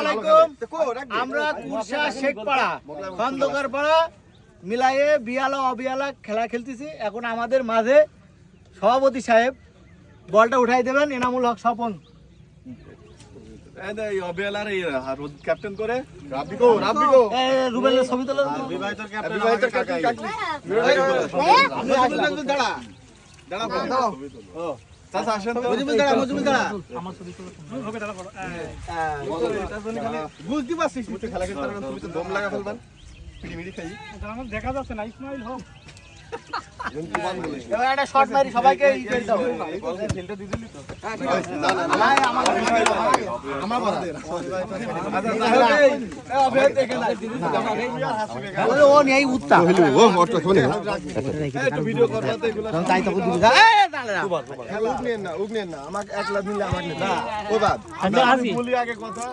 আলাইকুম। আমরা কুরসা শেখপাড়া খন্দকার পাড়া মিলাইয়ে বিয়ালা অবিয়ালা খেলা খেলতেছি। এখন আমাদের মাঝে সভাপতি সাহেব বলটা উঠাই দেবেন। এনামুল হক স্বপন ক্যাপ্টেন করে রুবেলের ছবি তোলা বুঝতে পারছিস খেলা খেলতে তুমি তো দম লাগা ফেলবেন দেখা যাচ্ছে না। ইসমাইল হোক একটা শট মারি সবাইকে ও নেই উত্তাপ আমাকে একলা দিলে আমাকে আগে কথা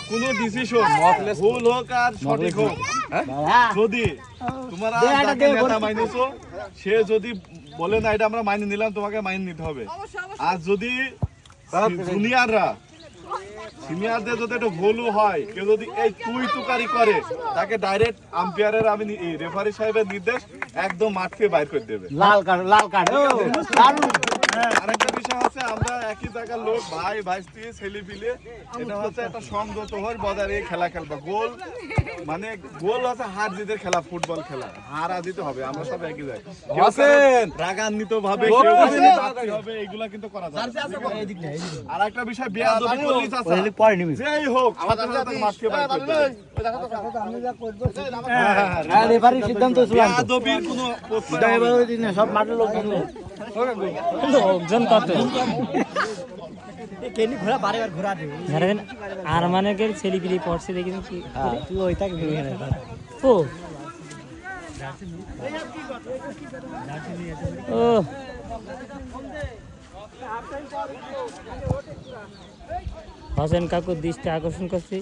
কোন ডিসিশন ভুল হোক আর সঠিক হোক, যদি তোমরা নেতা মাইনেছো, সে যদি বলে না এটা আমরা মাইনে নিলাম, তোমাকে মাইনে নিতে হবে। আর যদি সিনিয়রদের যদি একটু ভুলও হয়, কেউ যদি এই তুই তুকারি করে, তাকে ডাইরেক্ট আম্পায়ারের আমি রেফারি সাহেবের নির্দেশ একদম মাঠ থেকে বাইর করে দেবে। লাল কার্ড আরেকটা বিষয় আছে, আমরা একই জায়গার লোক, ভাই ভাইস্তি ছেলে পিলে, এটা হচ্ছে একটা সংযত হয়ে বজায় খেলা খেলবা। গোল মানে গোল হচ্ছে হার জিতের খেলা, ফুটবল খেলা হারা দিতে হবে, আমরা সব একই জায়গায় রাগান্বিত ভাবে হবে, এগুলা কিন্তু করা যায়। আর একটা বিষয় বেয়াদবি করলেই চাচা যেই হোক মাঠ থেকে বাইর করে দেবে। রেফারি সিদ্ধান্ত বেয়াদবির কোনো সব মাঠের লোক আর মানে ছেলেপিলি পড়ছে দেখি তুই ওইটাকে ও হোসেন কাকুর দৃষ্টি আকর্ষণ করছি।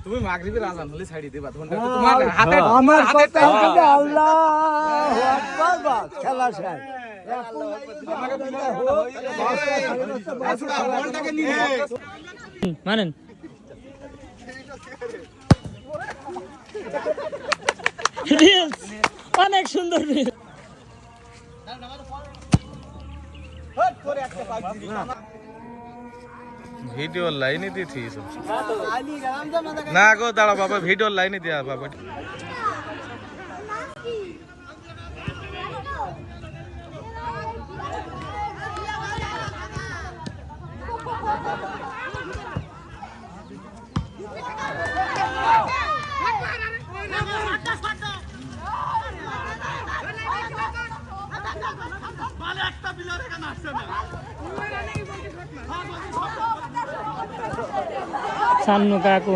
তুমি মাগরিবের আজান হলে ছাড়ি দেবা খেলা শেষ। মানেন অনেক সুন্দর ভিডিও লাইনে দিয়েছি না গো, দাঁড়া বাবা, ভিডিও লাইনে দিয়া বাবা। সান্নু কাকু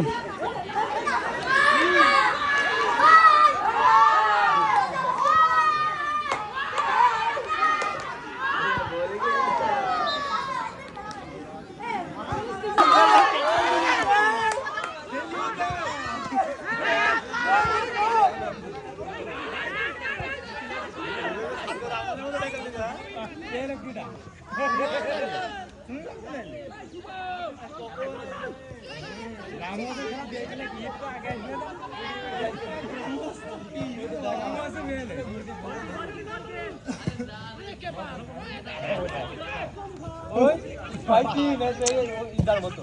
ভাই কি ইদার মতো